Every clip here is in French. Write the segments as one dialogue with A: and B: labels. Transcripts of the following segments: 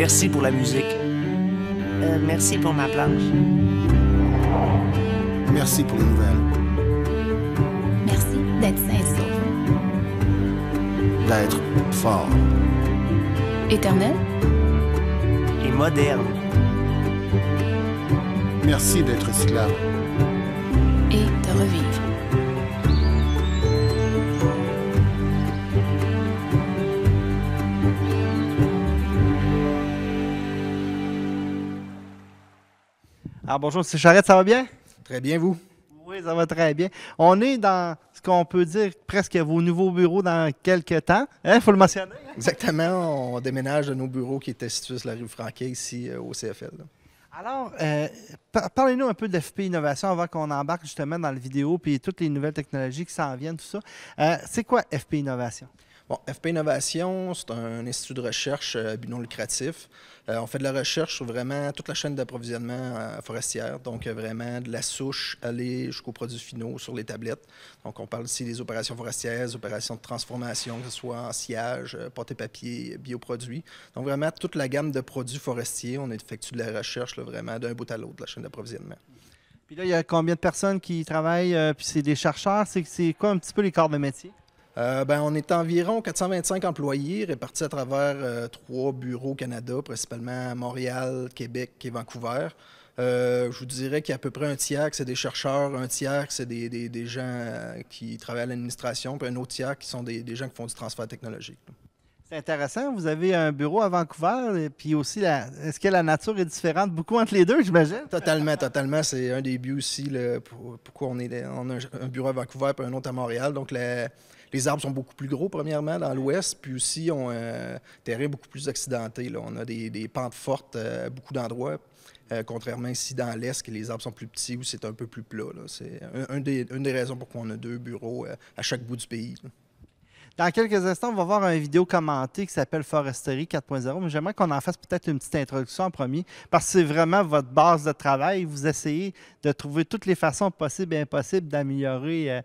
A: Merci pour la musique.
B: Merci pour ma planche.
C: Merci pour les nouvelles.
D: Merci d'être sain et sauf.
C: D'être fort.
D: Éternel.
A: Et moderne.
C: Merci d'être recyclable.
D: Et de revivre.
E: Alors bonjour, M. Charette, ça va bien?
C: Très bien, vous?
E: Oui, ça va très bien. On est dans ce qu'on peut dire presque vos nouveaux bureaux dans quelques temps. Il faut le mentionner. Hein?
C: Exactement. On déménage de nos bureaux qui étaient situés sur la rue Franquet, ici, au CFL. Là.
E: Alors, parlez-nous un peu de FP Innovation avant qu'on embarque justement dans la vidéo puis toutes les nouvelles technologies qui s'en viennent, tout ça. C'est quoi FP Innovation?
C: Bon, FP Innovation, c'est un institut de recherche but non lucratif. On fait de la recherche sur vraiment toute la chaîne d'approvisionnement forestière, donc vraiment de la souche aller jusqu'aux produits finaux sur les tablettes. Donc on parle ici des opérations forestières, des opérations de transformation, que ce soit en sciage, pâte et papier, bioproduits. Donc vraiment toute la gamme de produits forestiers, on effectue de la recherche là, vraiment d'un bout à l'autre de la chaîne d'approvisionnement.
E: Puis là, il y a combien de personnes qui travaillent, puis c'est des chercheurs, c'est quoi un petit peu les corps de métier?
C: On est environ 425 employés répartis à travers 3 bureaux au Canada, principalement à Montréal, Québec et Vancouver. Je vous dirais qu'il y a à peu près un tiers que c'est des chercheurs, un tiers que c'est des gens qui travaillent à l'administration, puis un autre tiers qui sont des gens qui font du transfert technologique.
E: C'est intéressant. Vous avez un bureau à Vancouver, et puis aussi, est-ce que la nature est différente beaucoup entre les deux, j'imagine?
C: Totalement, totalement. C'est un des buts aussi, là, pourquoi on a un bureau à Vancouver et un autre à Montréal. Donc, les arbres sont beaucoup plus gros, premièrement, dans l'ouest, puis aussi, on a un terrain beaucoup plus accidenté. Là. On a des pentes fortes à beaucoup d'endroits, contrairement ici dans l'est, que les arbres sont plus petits ou c'est un peu plus plat. Là. C'est une des raisons pourquoi on a 2 bureaux à chaque bout du pays. Là.
E: Dans quelques instants, on va voir une vidéo commentée qui s'appelle Foresterie 4.0, mais j'aimerais qu'on en fasse peut-être une petite introduction en premier, parce que c'est vraiment votre base de travail. Vous essayez de trouver toutes les façons possibles et impossibles d'améliorer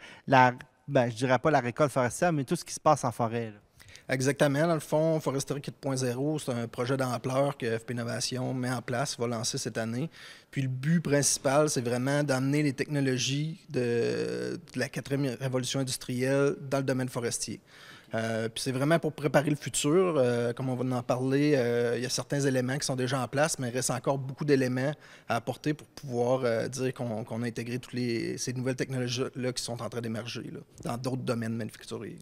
E: je dirais pas la récolte forestière, mais tout ce qui se passe en forêt. Là.
C: Exactement. Dans le fond, Foresterie 4.0, c'est un projet d'ampleur que FP Innovation met en place, va lancer cette année. Puis le but principal, c'est vraiment d'amener les technologies de la 4e révolution industrielle dans le domaine forestier. Puis c'est vraiment pour préparer le futur. Comme on va en parler, il y a certains éléments qui sont déjà en place, mais il reste encore beaucoup d'éléments à apporter pour pouvoir dire qu'on a intégré toutes ces nouvelles technologies-là qui sont en train d'émerger dans d'autres domaines manufacturiers.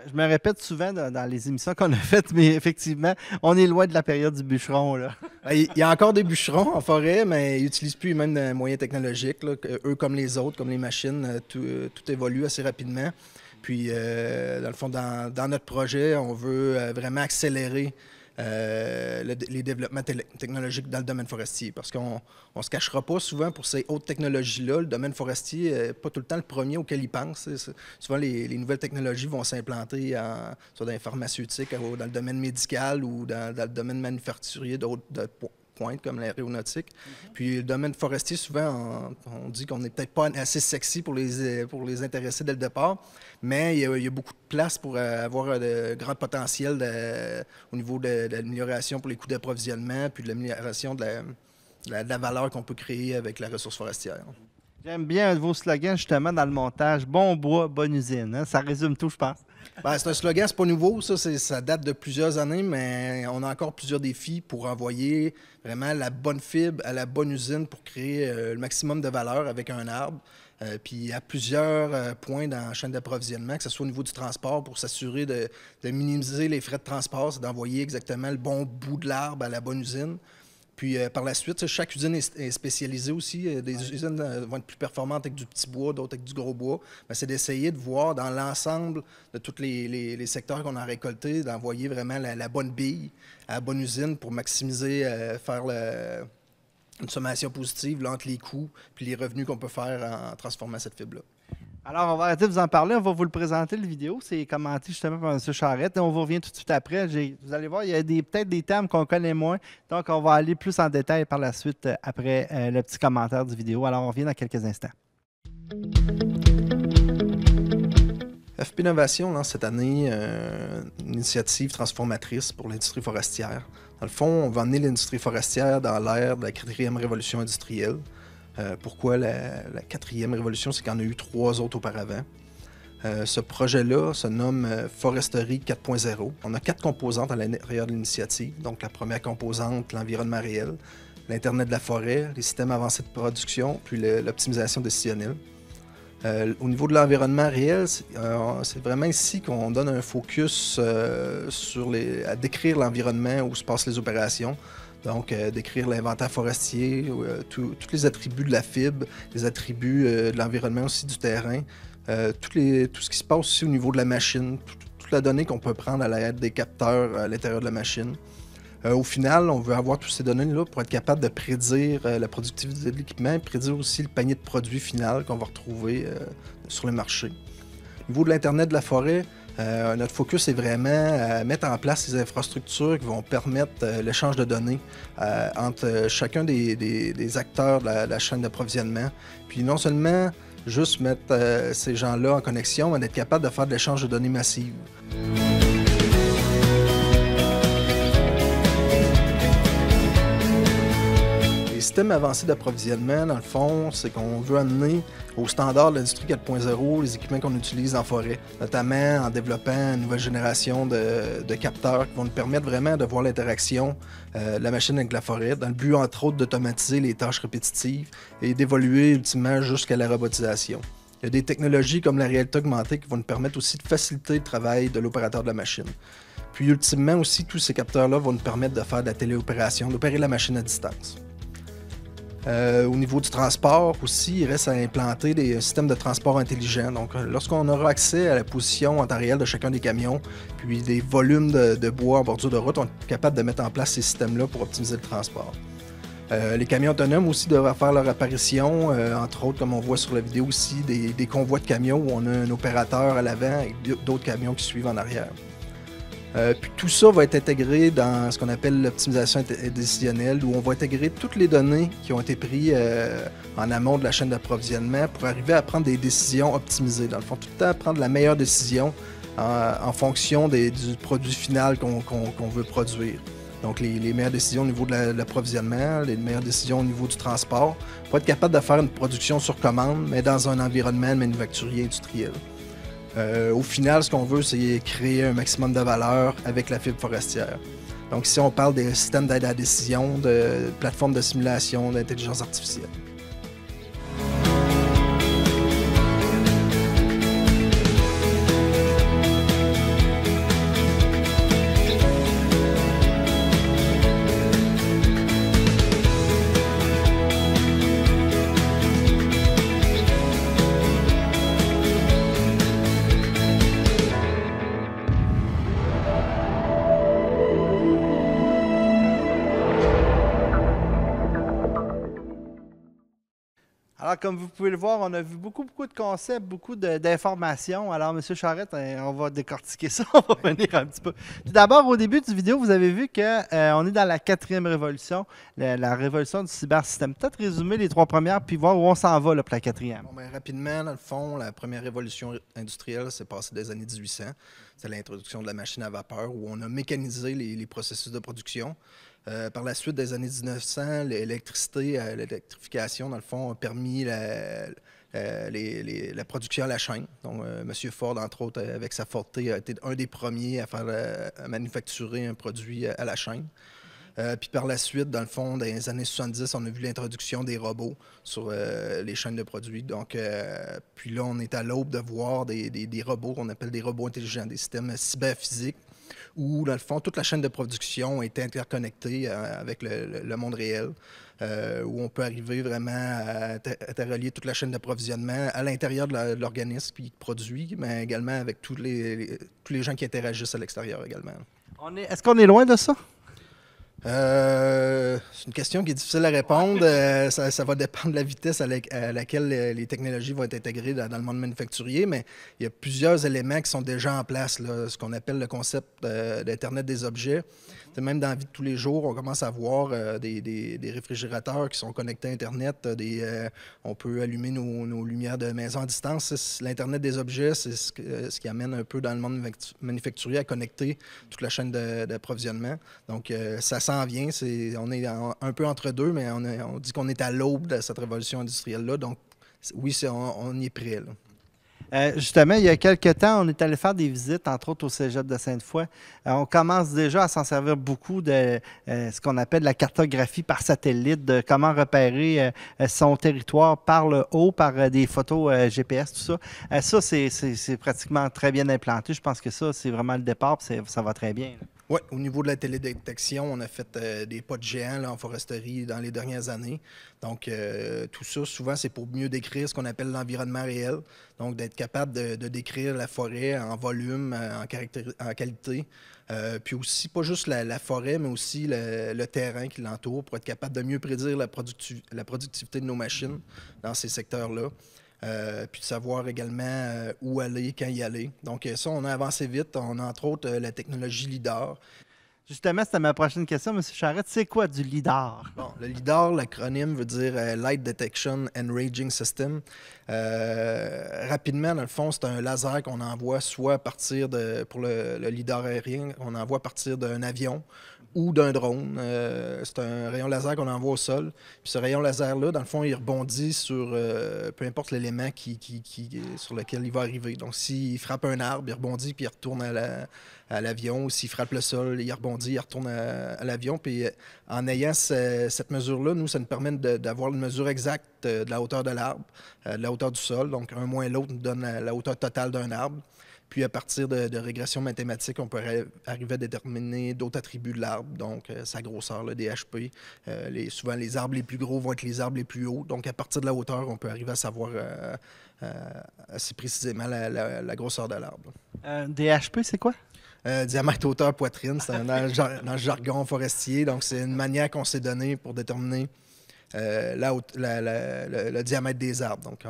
E: Je me répète souvent dans les émissions qu'on a faites, mais effectivement, on est loin de la période du bûcheron. Là.
C: Il y a encore des bûcherons en forêt, mais ils n'utilisent plus les mêmes moyens technologiques. Là. Eux, comme les autres, comme les machines, tout évolue assez rapidement. Puis, dans le fond, dans notre projet, on veut vraiment accélérer les développements technologiques dans le domaine forestier. Parce qu'on ne se cachera pas souvent pour ces hautes technologies-là. Le domaine forestier n'est pas tout le temps le premier auquel ils pensent. Souvent, les nouvelles technologies vont s'implanter soit dans les pharmaceutiques, dans le domaine médical ou dans le domaine manufacturier de pointe comme l'aéronautique. Puis le domaine forestier, souvent, on dit qu'on n'est peut-être pas assez sexy pour les intéresser dès le départ, mais il y a beaucoup de place pour avoir de grands potentiels au niveau de l'amélioration pour les coûts d'approvisionnement, puis de l'amélioration de la valeur qu'on peut créer avec la ressource forestière.
E: J'aime bien un de vos slogans, justement, dans le montage. Bon bois, bonne usine. Hein? Ça résume tout, je pense.
C: C'est un slogan, c'est pas nouveau. Ça date de plusieurs années, mais on a encore plusieurs défis pour envoyer vraiment la bonne fibre à la bonne usine pour créer le maximum de valeur avec un arbre. Puis à plusieurs points dans la chaîne d'approvisionnement, que ce soit au niveau du transport, pour s'assurer de minimiser les frais de transport, c'est d'envoyer exactement le bon bout de l'arbre à la bonne usine. Puis par la suite, chaque usine est spécialisée aussi. Des usines vont être plus performantes avec du petit bois, d'autres avec du gros bois. C'est d'essayer de voir dans l'ensemble de tous les secteurs qu'on a récoltés, d'envoyer vraiment la bonne bille à la bonne usine pour maximiser, faire une sommation positive là, entre les coûts et les revenus qu'on peut faire en transformant cette fibre-là.
E: Alors, on va arrêter de vous en parler. On va vous le présenter, le vidéo. C'est commenté justement par M. Charette. Et on vous revient tout de suite après. Vous allez voir, il y a peut-être des termes qu'on connaît moins. Donc, on va aller plus en détail par la suite après le petit commentaire du vidéo. Alors, on revient dans quelques instants.
C: FP Innovation lance cette année une initiative transformatrice pour l'industrie forestière. Dans le fond, on va emmener l'industrie forestière dans l'ère de la 4e révolution industrielle. Pourquoi la 4e révolution? C'est qu'il y en a eu 3 autres auparavant. Ce projet-là se nomme Foresterie 4.0. On a 4 composantes à l'intérieur de l'initiative. Donc, la première composante, l'environnement réel, l'Internet de la forêt, les systèmes avancés de production, puis l'optimisation décisionnelle. Au niveau de l'environnement réel, c'est vraiment ici qu'on donne un focus à décrire l'environnement où se passent les opérations. Donc, décrire l'inventaire forestier, tous les attributs de la fibre, les attributs de l'environnement aussi du terrain, tout ce qui se passe aussi au niveau de la machine, toute la donnée qu'on peut prendre à l'aide des capteurs à l'intérieur de la machine. Au final, on veut avoir toutes ces données-là pour être capable de prédire la productivité de l'équipement, prédire aussi le panier de produits final qu'on va retrouver sur le marché. Au niveau de l'Internet de la forêt, notre focus est vraiment à mettre en place les infrastructures qui vont permettre l'échange de données entre chacun des acteurs de la chaîne d'approvisionnement. Puis non seulement juste mettre ces gens-là en connexion, mais d'être capable de faire de l'échange de données massives. Les systèmes avancés d'approvisionnement, dans le fond, c'est qu'on veut amener au standard de l'industrie 4.0 les équipements qu'on utilise en forêt, notamment en développant une nouvelle génération de capteurs qui vont nous permettre vraiment de voir l'interaction de la machine avec la forêt, dans le but, entre autres, d'automatiser les tâches répétitives et d'évoluer ultimement jusqu'à la robotisation. Il y a des technologies comme la réalité augmentée qui vont nous permettre aussi de faciliter le travail de l'opérateur de la machine. Puis ultimement aussi, tous ces capteurs-là vont nous permettre de faire de la téléopération, d'opérer la machine à distance. Au niveau du transport aussi, il reste à implanter des systèmes de transport intelligents. Donc, lorsqu'on aura accès à la position en temps réel de chacun des camions, puis des volumes de bois en bordure de route, on est capable de mettre en place ces systèmes-là pour optimiser le transport. Les camions autonomes aussi devraient faire leur apparition, entre autres, comme on voit sur la vidéo aussi, des convois de camions où on a un opérateur à l'avant et d'autres camions qui suivent en arrière. Puis tout ça va être intégré dans ce qu'on appelle l'optimisation décisionnelle, où on va intégrer toutes les données qui ont été prises en amont de la chaîne d'approvisionnement pour arriver à prendre des décisions optimisées. Dans le fond, tout le temps prendre la meilleure décision en fonction du produit final qu'on veut produire. Donc les meilleures décisions au niveau de l'approvisionnement, les meilleures décisions au niveau du transport, pour être capable de faire une production sur commande, mais dans un environnement manufacturier industriel. Au final, ce qu'on veut, c'est créer un maximum de valeur avec la fibre forestière. Donc ici, on parle des systèmes d'aide à la décision, de plateformes de simulation, d'intelligence artificielle.
E: Alors, comme vous pouvez le voir, on a vu beaucoup de concepts, beaucoup d'informations. Alors, M. Charette, on va décortiquer ça, on va venir un petit peu. Tout d'abord, au début du vidéo, vous avez vu qu'on est dans la 4e révolution, la révolution du cybersystème. Peut-être résumer les 3 premières, puis voir où on s'en va là, pour la 4e.
C: Bon, ben, rapidement, dans le fond, la première révolution industrielle s'est passée des années 1800. C'est l'introduction de la machine à vapeur, où on a mécanisé les processus de production. Par la suite des années 1900, l'électrification, dans le fond, a permis la production à la chaîne. Donc, M. Ford, entre autres, avec sa Forte, a été un des premiers à manufacturer un produit à la chaîne. Puis par la suite, dans le fond, dans les années 70, on a vu l'introduction des robots sur les chaînes de produits. Donc, puis là, on est à l'aube de voir des robots qu'on appelle des robots intelligents, des systèmes cyberphysiques, où, dans le fond, toute la chaîne de production est interconnectée avec le monde réel, où on peut arriver vraiment à interrelier toute la chaîne d'approvisionnement à l'intérieur de l'organisme qui produit, mais également avec tous les gens qui interagissent à l'extérieur également.
E: Est-ce qu'on est loin de ça?
C: C'est une question qui est difficile à répondre. Ça va dépendre de la vitesse à laquelle les technologies vont être intégrées dans le monde manufacturier, mais il y a plusieurs éléments qui sont déjà en place, là, ce qu'on appelle le concept d'Internet des objets. Même dans la vie de tous les jours, on commence à voir des réfrigérateurs qui sont connectés à Internet. On peut allumer nos lumières de maison à distance. L'Internet des objets, c'est ce qui amène un peu dans le monde manufacturier à connecter toute la chaîne d'approvisionnement. Donc, ça s'en vient. On est un peu entre deux, mais on dit qu'on est à l'aube de cette révolution industrielle-là. Donc, oui, on y est prêt, là.
E: Justement, il y a quelques temps, on est allé faire des visites, entre autres au Cégep de Sainte-Foy. On commence déjà à s'en servir beaucoup de ce qu'on appelle la cartographie par satellite, de comment repérer son territoire par le haut, par des photos GPS, tout ça. Ça, c'est pratiquement très bien implanté. Je pense que ça, c'est vraiment le départ, puis ça va très bien, là.
C: Oui, au niveau de la télédétection, on a fait des pas de géants là, en foresterie dans les dernières années. Donc, tout ça, souvent, c'est pour mieux décrire ce qu'on appelle l'environnement réel. Donc, d'être capable de décrire la forêt en volume, en qualité. Puis aussi, pas juste la forêt, mais aussi le terrain qui l'entoure pour être capable de mieux prédire la productivité de nos machines dans ces secteurs-là. Puis de savoir également où aller, quand y aller. Donc ça, on a avancé vite. On a entre autres la technologie LIDAR.
E: Justement, c'était ma prochaine question, M. Charette. C'est quoi du LIDAR?
C: Bon, le LIDAR, l'acronyme veut dire Light Detection and Ranging System. Rapidement, dans le fond, c'est un laser qu'on envoie soit à partir pour le LIDAR aérien, on envoie à partir d'un avion ou d'un drone. C'est un rayon laser qu'on envoie au sol. Puis ce rayon laser-là, dans le fond, il rebondit sur peu importe l'élément sur lequel il va arriver. Donc, s'il frappe un arbre, il rebondit puis il retourne à l'avion. Ou s'il frappe le sol, il rebondit, il retourne à l'avion. Puis en ayant cette mesure-là, nous, ça nous permet d'avoir une mesure exacte de la hauteur de l'arbre, de la hauteur du sol. Donc, un moins l'autre nous donne la hauteur totale d'un arbre. Puis, à partir de régression mathématique, on peut arriver à déterminer d'autres attributs de l'arbre, donc sa grosseur, le DHP. Souvent, les arbres les plus gros vont être les arbres les plus hauts. Donc, à partir de la hauteur, on peut arriver à savoir assez précisément la grosseur de l'arbre.
E: DHP, c'est quoi?
C: Diamètre, hauteur, poitrine, c'est dans le jargon forestier. Donc, c'est une manière qu'on s'est donnée pour déterminer le diamètre des arbres. Donc,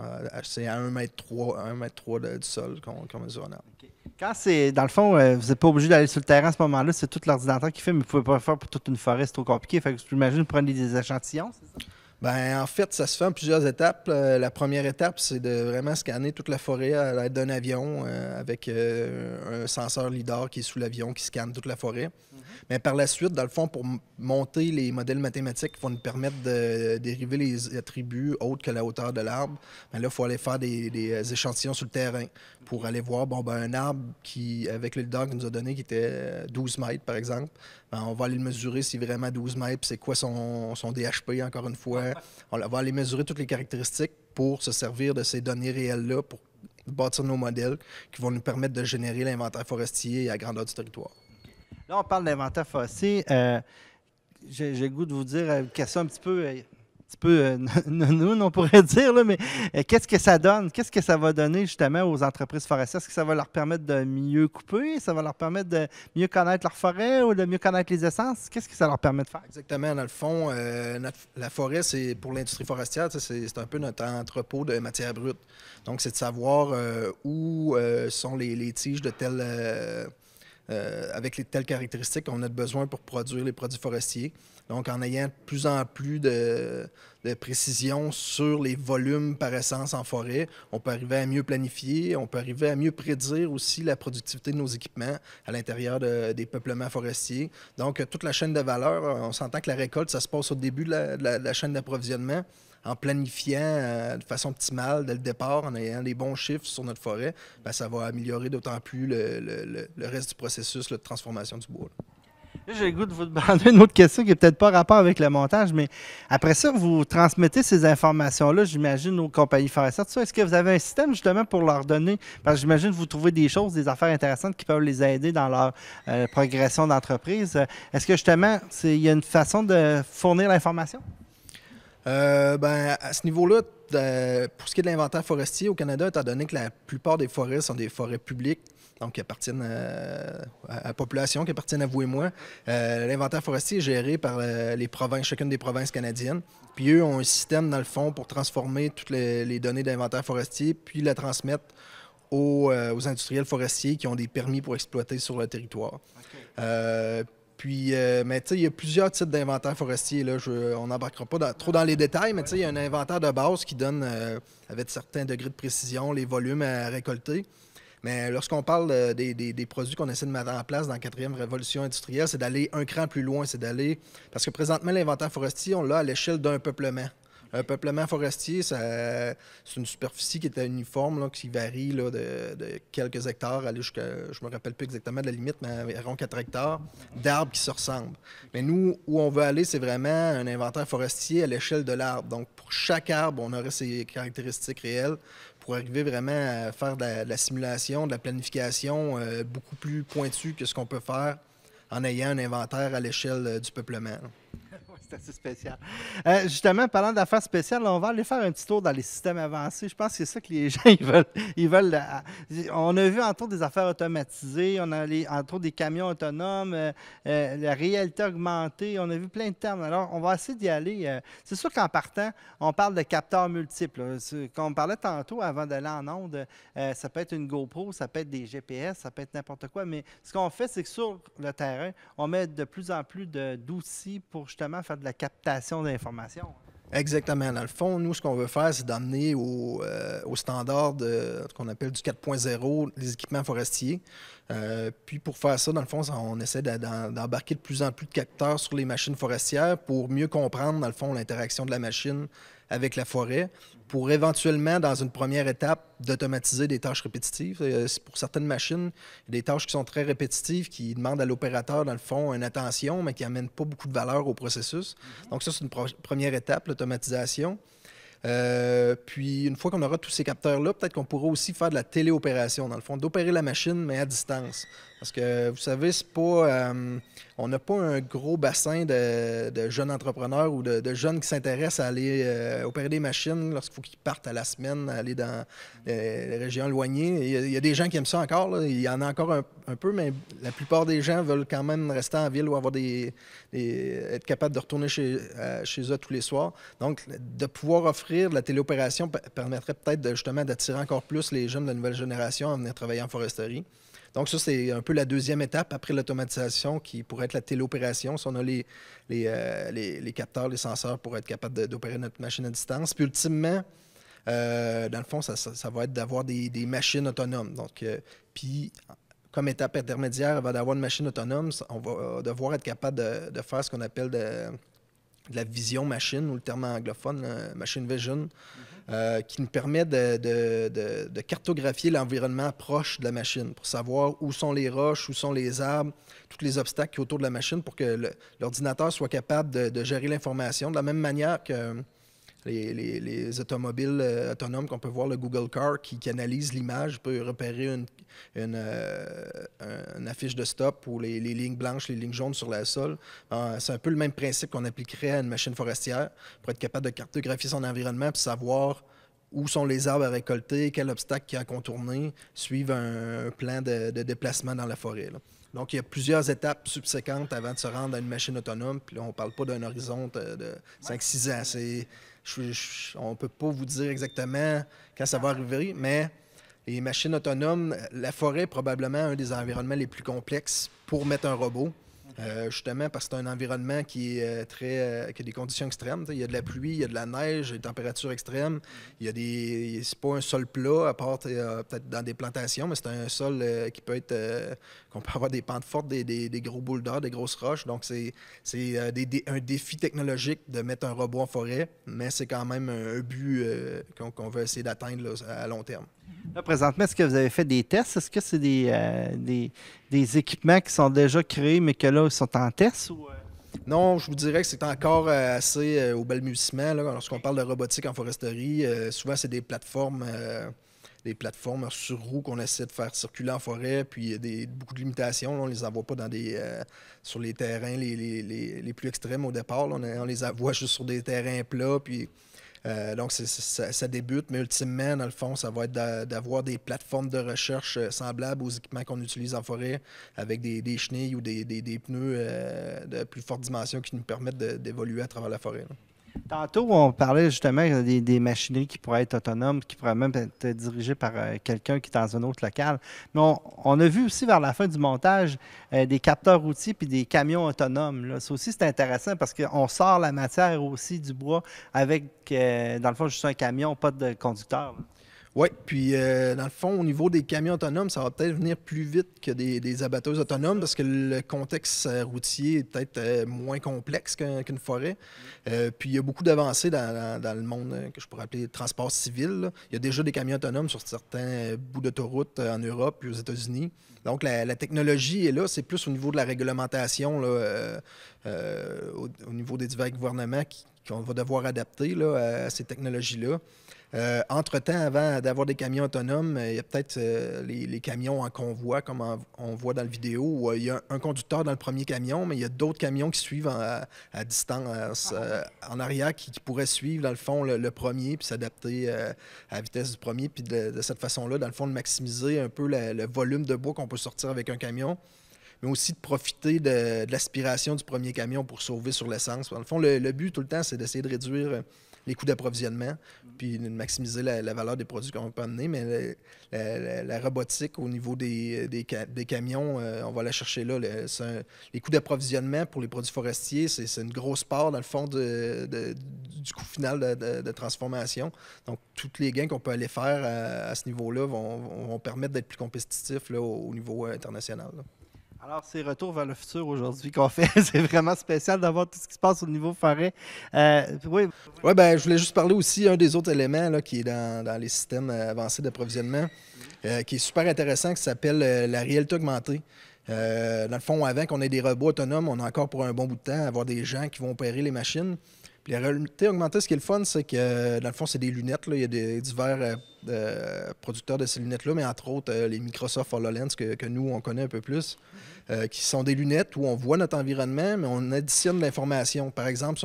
C: c'est à 1,3 m du sol qu'on mesure un arbre.
E: Okay. Quand c'est, dans le fond, vous n'êtes pas obligé d'aller sur le terrain à ce moment-là, c'est tout l'ordinateur qui fait, mais vous ne pouvez pas le faire pour toute une forêt, c'est trop compliqué. Fait que j'imagine vous prenez des échantillons, c'est ça?
C: Bien, en fait, ça se fait en plusieurs étapes. La première étape, c'est de vraiment scanner toute la forêt à l'aide d'un avion avec un senseur LIDAR qui est sous l'avion qui scanne toute la forêt. Mais par la suite, dans le fond, pour monter les modèles mathématiques qui vont nous permettre de dériver les attributs autres que la hauteur de l'arbre, bien là, il faut aller faire des échantillons sur le terrain pour aller voir un arbre qui, avec le LIDAR qu'il nous a donné, qui était 12 mètres, par exemple, bien, on va aller le mesurer s'il est vraiment 12 mètres, puis c'est quoi son DHP, encore une fois. On va aller mesurer toutes les caractéristiques pour se servir de ces données réelles-là pour bâtir nos modèles qui vont nous permettre de générer l'inventaire forestier à grandeur du territoire.
E: Là, on parle d'inventaire forestier. J'ai le goût de vous dire une question un petit peu non, on pourrait dire, là, mais qu'est-ce que ça donne? Qu'est-ce que ça va donner justement aux entreprises forestières? Est-ce que ça va leur permettre de mieux couper? Ça va leur permettre de mieux connaître leur forêt ou de mieux connaître les essences? Qu'est-ce que ça leur permet de faire?
C: Exactement. Dans le fond, la forêt, c'est pour l'industrie forestière, c'est un peu notre entrepôt de matières brutes. Donc, c'est de savoir où sont les tiges de avec telles caractéristiques qu'on a besoin pour produire les produits forestiers. Donc, en ayant de plus en plus de précision sur les volumes par essence en forêt, on peut arriver à mieux planifier, on peut arriver à mieux prédire aussi la productivité de nos équipements à l'intérieur des peuplements forestiers. Donc, toute la chaîne de valeur, on s'entend que la récolte, ça se passe au début de la chaîne d'approvisionnement. En planifiant de façon optimale dès le départ, en ayant les bons chiffres sur notre forêt, bien, ça va améliorer d'autant plus le reste du processus de transformation du bois.
E: Là, j'ai le goût de vous demander une autre question qui n'est peut-être pas rapport avec le montage, mais après ça, vous transmettez ces informations-là, j'imagine, aux compagnies forestières. Est-ce que vous avez un système justement pour leur donner, parce que j'imagine que vous trouvez des choses, des affaires intéressantes qui peuvent les aider dans leur progression d'entreprise. Est-ce que justement, il y a une façon de fournir l'information?
C: À ce niveau-là, pour ce qui est de l'inventaire forestier au Canada, étant donné que la plupart des forêts sont des forêts publiques, donc qui appartiennent à la population, qui appartiennent à vous et moi, l'inventaire forestier est géré par les provinces, chacune des provinces canadiennes. Puis eux ont un système, dans le fond, pour transformer toutes les données d'inventaire forestier, puis la transmettre aux industriels forestiers qui ont des permis pour exploiter sur le territoire.
E: Okay.
C: Puis, mais tu sais, il y a plusieurs types d'inventaires forestiers. Là. On n'embarquera pas trop dans les détails, mais tu sais, il y a un inventaire de base qui donne, avec certains degrés de précision, les volumes à récolter. Mais lorsqu'on parle des produits qu'on essaie de mettre en place dans la 4e révolution industrielle, c'est d'aller un cran plus loin, c'est d'aller... Parce que présentement, l'inventaire forestier, on l'a à l'échelle d'un peuplement. Un peuplement forestier, c'est une superficie qui est uniforme, là, qui varie là, de quelques hectares, aller jusqu'à, je me rappelle plus exactement de la limite, mais environ 4 hectares d'arbres qui se ressemblent. Mais nous, où on veut aller, c'est vraiment un inventaire forestier à l'échelle de l'arbre. Donc, pour chaque arbre, on aurait ses caractéristiques réelles pour arriver vraiment à faire de la simulation, de la planification beaucoup plus pointue que ce qu'on peut faire en ayant un inventaire à l'échelle du peuplement. Là.
E: C'est assez spécial. Justement, parlant d'affaires spéciales, on va aller faire un petit tour dans les systèmes avancés. Je pense que c'est ça que les gens ils veulent. On a vu entre autres des affaires automatisées, on a entre autres des camions autonomes, la réalité augmentée, on a vu plein de termes. Alors, on va essayer d'y aller. C'est sûr qu'en partant, on parle de capteurs multiples. Quand on parlait tantôt, avant d'aller en onde, ça peut être une GoPro, ça peut être des GPS, ça peut être n'importe quoi. Mais ce qu'on fait, c'est que sur le terrain, on met de plus en plus d'outils pour justement faire de la captation d'informations.
C: Exactement. Dans le fond, nous, ce qu'on veut faire, c'est d'emmener au standard qu'on appelle du 4.0 les équipements forestiers. Puis pour faire ça, dans le fond, on essaie d'embarquer de plus en plus de capteurs sur les machines forestières pour mieux comprendre, dans le fond, l'interaction de la machine avec la forêt, pour éventuellement, dans une première étape, d'automatiser des tâches répétitives. Pour certaines machines, il y a des tâches qui sont très répétitives, qui demandent à l'opérateur, dans le fond, une attention, mais qui n'amènent pas beaucoup de valeur au processus. Donc ça, c'est une première étape, l'automatisation. Puis, une fois qu'on aura tous ces capteurs-là, peut-être qu'on pourra aussi faire de la téléopération, dans le fond, d'opérer la machine, mais à distance. Parce que, vous savez, c'est pas, on n'a pas un gros bassin de jeunes entrepreneurs ou de jeunes qui s'intéressent à aller opérer des machines lorsqu'il faut qu'ils partent à la semaine, aller dans les régions éloignées. Il y a des gens qui aiment ça encore, là. Il y en a encore un peu, mais la plupart des gens veulent quand même rester en ville ou avoir être capable de retourner chez eux tous les soirs. Donc, de pouvoir offrir de la téléopération permettrait peut-être justement d'attirer encore plus les jeunes de la nouvelle génération à venir travailler en foresterie. Donc ça, c'est un peu la deuxième étape après l'automatisation qui pourrait être la téléopération. Si on a les capteurs, les senseurs pour être capable d'opérer notre machine à distance. Puis ultimement, dans le fond, ça va être d'avoir des machines autonomes. Donc, puis, comme étape intermédiaire avant d'avoir une machine autonome, on va devoir être capable de faire ce qu'on appelle de la vision machine, ou le terme anglophone, machine vision, qui nous permet de cartographier l'environnement proche de la machine pour savoir où sont les roches, où sont les arbres, tous les obstacles qui sont autour de la machine pour que l'ordinateur soit capable de gérer l'information de la même manière que les automobiles autonomes qu'on peut voir, le Google Car qui analyse l'image, peut repérer une affiche de stop ou les lignes blanches, les lignes jaunes sur le sol. C'est un peu le même principe qu'on appliquerait à une machine forestière pour être capable de cartographier son environnement et savoir où sont les arbres à récolter, quel obstacle qu'il y a à contourner, suivre un plan de déplacement dans la forêt, là. Donc, il y a plusieurs étapes subséquentes avant de se rendre à une machine autonome. Puis là, on ne parle pas d'un horizon de 5-6 ans. On ne peut pas vous dire exactement quand ça va arriver, mais les machines autonomes, la forêt est probablement un des environnements les plus complexes pour mettre un robot. Justement parce que c'est un environnement qui est qui a des conditions extrêmes. Il y a de la pluie, il y a de la neige, des températures extrêmes. C'est pas un sol plat, à part peut-être dans des plantations, mais c'est un sol qui peut être qu'on peut avoir des pentes fortes, des gros boulders, des grosses roches. Donc c'est un défi technologique de mettre un robot en forêt, mais c'est quand même un but qu'on veut essayer d'atteindre là, à long terme.
E: Là, présentement, est-ce que vous avez fait des tests? Est-ce que c'est des équipements qui sont déjà créés, mais que là, ils sont en test? Ou
C: Non, je vous dirais que c'est encore assez au balbutiement. Lorsqu'on parle de robotique en foresterie, souvent, c'est des plateformes sur roues qu'on essaie de faire circuler en forêt, puis il y a beaucoup de limitations. Là, on ne les envoie pas sur les terrains les plus extrêmes au départ. Là, on les envoie juste sur des terrains plats, puis... donc, ça débute, mais ultimement, dans le fond, ça va être d'avoir des plateformes de recherche semblables aux équipements qu'on utilise en forêt, avec des chenilles ou des pneus de plus forte dimension qui nous permettent d'évoluer à travers la forêt, là.
E: Tantôt, on parlait justement des machineries qui pourraient être autonomes, qui pourraient même être dirigées par quelqu'un qui est dans un autre local. Mais on a vu aussi vers la fin du montage des capteurs routiers puis des camions autonomes, là. Ça aussi, c'est intéressant parce qu'on sort la matière aussi du bois avec, dans le fond, juste un camion, pas de conducteur, là.
C: Oui, puis dans le fond, au niveau des camions autonomes, ça va peut-être venir plus vite que des abatteuses autonomes parce que le contexte routier est peut-être moins complexe qu'une forêt. Puis il y a beaucoup d'avancées dans le monde que je pourrais appeler transport civil, là. Il y a déjà des camions autonomes sur certains bouts d'autoroute en Europe et aux États-Unis. Donc la technologie est là, c'est plus au niveau de la réglementation, là, au niveau des divers gouvernements qu'on va devoir adapter là, à ces technologies-là. Entre-temps, avant d'avoir des camions autonomes, il y a peut-être les camions en convoi, comme on voit dans la vidéo, où il y a un conducteur dans le premier camion, mais il y a d'autres camions qui suivent à distance, en arrière, qui pourraient suivre, dans le fond, le premier, puis s'adapter à la vitesse du premier, puis de cette façon-là, dans le fond, de maximiser un peu le volume de bois qu'on peut sortir avec un camion, mais aussi de profiter de l'aspiration du premier camion pour sauver sur l'essence. Dans le fond, le but, tout le temps, c'est d'essayer de réduire les coûts d'approvisionnement, puis de maximiser la valeur des produits qu'on peut amener. Mais la robotique au niveau des camions, on va la chercher là. Les coûts d'approvisionnement pour les produits forestiers, c'est une grosse part, dans le fond, du coût final de transformation. Donc, tous les gains qu'on peut aller faire à ce niveau-là vont permettre d'être plus compétitifs là, au niveau international, là.
E: Alors, c'est Retour vers le futur aujourd'hui qu'on fait. C'est vraiment spécial d'avoir tout ce qui se passe au niveau forêt. Oui.
C: Oui, ben, je voulais juste parler aussi d'un des autres éléments là, qui est dans les systèmes avancés d'approvisionnement, qui est super intéressant, qui s'appelle la réalité augmentée. Dans le fond, avant qu'on ait des robots autonomes, on a encore pour un bon bout de temps à avoir des gens qui vont opérer les machines. Puis la réalité augmentée, ce qui est le fun, c'est que dans le fond, c'est des lunettes, là. Il y a divers producteurs de ces lunettes-là, mais entre autres, les Microsoft HoloLens que nous, on connaît un peu plus, qui sont des lunettes où on voit notre environnement, mais on additionne de l'information. Par exemple,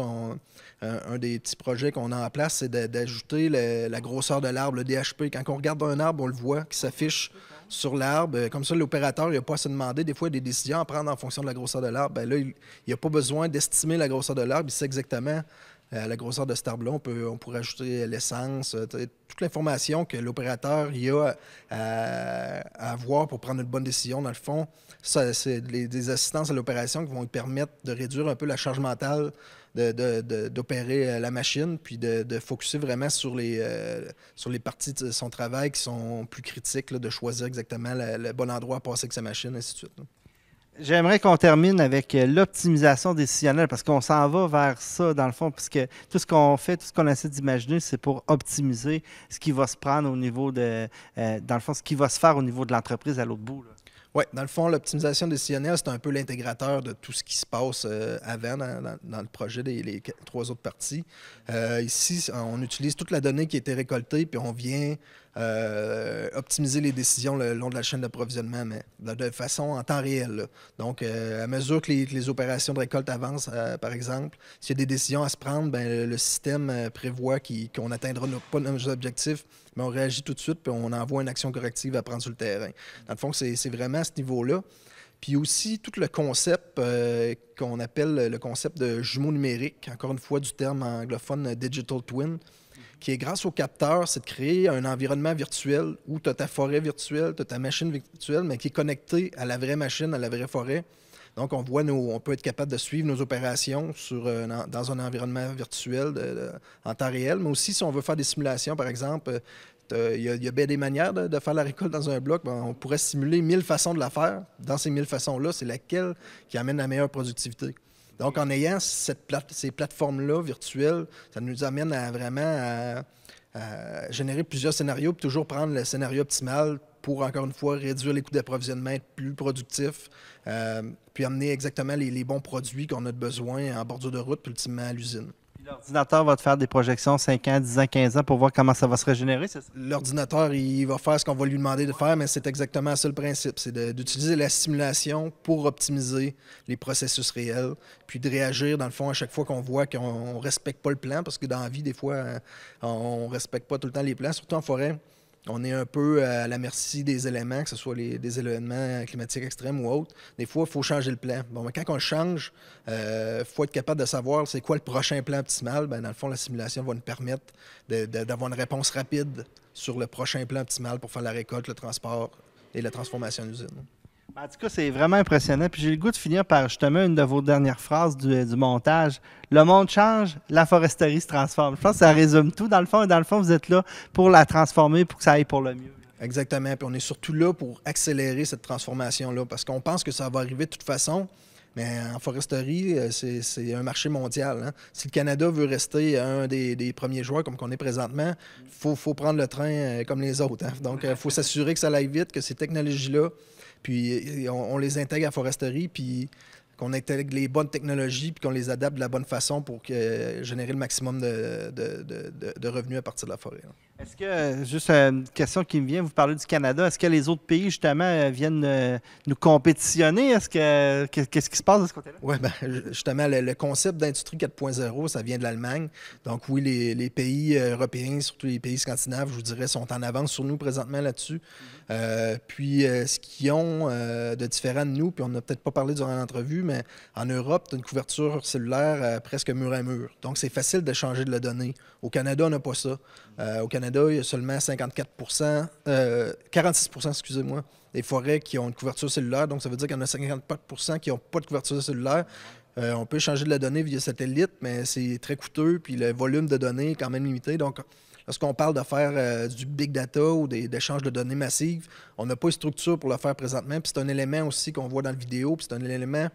C: un des petits projets qu'on a en place, c'est d'ajouter la grosseur de l'arbre, le DHP. Quand on regarde un arbre, on le voit qui s'affiche sur l'arbre. Comme ça, l'opérateur, il n'a pas à se demander. Des fois, il y a des décisions à prendre en fonction de la grosseur de l'arbre. Là, il n'a pas besoin d'estimer la grosseur de l'arbre. Il sait exactement la grosseur de cet arbre-là. On pourrait ajouter l'essence, toute l'information que l'opérateur a à avoir pour prendre une bonne décision. Dans le fond, ça, c'est des assistances à l'opération qui vont lui permettre de réduire un peu la charge mentale d'opérer la machine, puis de focusser vraiment sur les parties de son travail qui sont plus critiques, là, de choisir exactement le bon endroit à passer avec sa machine, ainsi de suite, là.
E: J'aimerais qu'on termine avec l'optimisation décisionnelle parce qu'on s'en va vers ça, dans le fond, puisque tout ce qu'on fait, tout ce qu'on essaie d'imaginer, c'est pour optimiser ce qui va se prendre au niveau dans le fond, ce qui va se faire au niveau de l'entreprise à l'autre bout, là.
C: Oui, dans le fond, l'optimisation décisionnelle, c'est un peu l'intégrateur de tout ce qui se passe avant dans le projet les trois autres parties. Ici, on utilise toute la donnée qui a été récoltée, puis on vient optimiser les décisions le long de la chaîne d'approvisionnement, mais de façon en temps réel, là. Donc, à mesure que les opérations de récolte avancent, par exemple, s'il y a des décisions à se prendre, ben, le système prévoit qu'on n'atteindra pas nos objectifs, mais on réagit tout de suite, puis on envoie une action corrective à prendre sur le terrain. Dans le fond, c'est vraiment à ce niveau-là. Puis aussi, tout le concept qu'on appelle le concept de jumeaux numériques, encore une fois du terme anglophone Digital Twin, qui est grâce au capteur, c'est de créer un environnement virtuel où tu as ta forêt virtuelle, tu as ta machine virtuelle, mais qui est connectée à la vraie machine, à la vraie forêt. Donc, on peut être capable de suivre nos opérations dans un environnement virtuel en temps réel, mais aussi si on veut faire des simulations, par exemple, il y a bien des manières de faire la récolte dans un bloc. Ben, on pourrait simuler 1000 façons de la faire. Dans ces 1000 façons-là, c'est laquelle qui amène la meilleure productivité. Donc, en ayant ces plateformes-là virtuelles, ça nous amène à générer plusieurs scénarios, puis toujours prendre le scénario optimal pour, encore une fois, réduire les coûts d'approvisionnement, être plus productif, puis amener exactement les bons produits qu'on a besoin en bordure de route, puis ultimement à l'usine.
E: L'ordinateur va te faire des projections 5 ans, 10 ans, 15 ans pour voir comment ça va se régénérer, c'est ça?
C: L'ordinateur, il va faire ce qu'on va lui demander de faire, mais c'est exactement ça le principe. C'est d'utiliser la simulation pour optimiser les processus réels, puis de réagir, dans le fond, à chaque fois qu'on voit qu'on ne respecte pas le plan, parce que dans la vie, des fois, on ne respecte pas tout le temps les plans, surtout en forêt. On est un peu à la merci des éléments, que ce soit des événements climatiques extrêmes ou autres. Des fois, il faut changer le plan. Bon, mais quand on le change, il faut être capable de savoir c'est quoi le prochain plan optimal. Bien, dans le fond, la simulation va nous permettre d'avoir une réponse rapide sur le prochain plan optimal pour faire la récolte, le transport et la transformation en usine.
E: En tout cas, c'est vraiment impressionnant. Puis j'ai le goût de finir par justement une de vos dernières phrases du montage. Le monde change, la foresterie se transforme. Je pense que ça résume tout dans le fond. Et dans le fond, vous êtes là pour la transformer, pour que ça aille pour le mieux.
C: Exactement. Puis on est surtout là pour accélérer cette transformation-là parce qu'on pense que ça va arriver de toute façon. Mais en foresterie, c'est un marché mondial. Hein. Si le Canada veut rester un des premiers joueurs comme qu'on est présentement, il faut prendre le train comme les autres. Hein. Donc, il faut s'assurer que ça aille vite, que ces technologies-là, puis on les intègre à la foresterie, puis qu'on intègre les bonnes technologies, puis qu'on les adapte de la bonne façon pour générer le maximum de revenus à partir de la forêt. Hein.
E: Est-ce que, juste une question qui me vient, vous parlez du Canada, est-ce que les autres pays, justement, viennent nous compétitionner? Qu'est-ce qui se passe de ce côté-là?
C: Oui, bien, justement, le concept d'industrie 4.0, ça vient de l'Allemagne. Donc oui, les pays européens, surtout les pays scandinaves, je vous dirais, sont en avance sur nous présentement là-dessus. Puis, ce qu'ils ont de différent de nous, puis on n'a peut-être pas parlé durant l'entrevue, mais en Europe, tu as une couverture cellulaire presque mur à mur. Donc, c'est facile de changer de la donnée. Au Canada, on n'a pas ça. Au Canada, il y a seulement 46 excusez-moi, des forêts qui ont une couverture cellulaire. Donc, ça veut dire qu'il y en a 54 qui n'ont pas de couverture cellulaire. On peut changer de la donnée via satellite, mais c'est très coûteux, puis le volume de données est quand même limité. Donc, lorsqu'on parle de faire du big data ou d'échanges de données massives, on n'a pas une structure pour le faire présentement. Puis c'est un élément aussi qu'on voit dans la vidéo, puis c'est un élément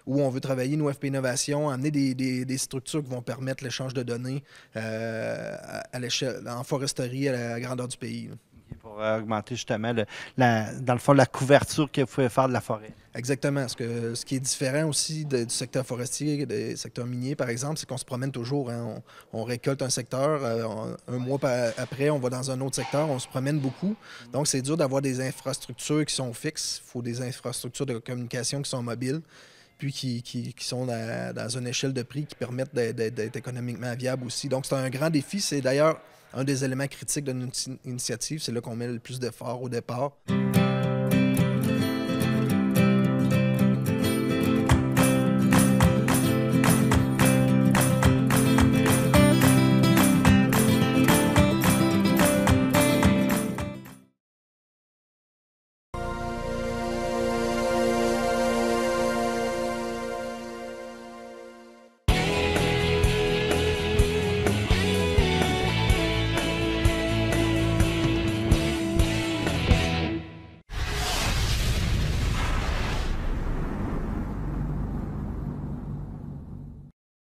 C: où on veut travailler, nous, FP Innovation, amener des structures qui vont permettre l'échange de données à l'échelle, en foresterie à la grandeur du pays. Là.
E: Pour augmenter justement, dans le fond, la couverture que vous pouvez faire de la forêt.
C: Exactement. Ce qui est différent aussi du secteur forestier, des secteurs miniers, par exemple, c'est qu'on se promène toujours. Hein. On récolte un secteur, un mois après, on va dans un autre secteur, on se promène beaucoup. Donc, c'est dur d'avoir des infrastructures qui sont fixes. Il faut des infrastructures de communication qui sont mobiles, puis qui sont dans une échelle de prix qui permettent d'être économiquement viables aussi. Donc, c'est un grand défi. C'est d'ailleurs un des éléments critiques de notre initiative. C'est là qu'on met le plus d'efforts au départ.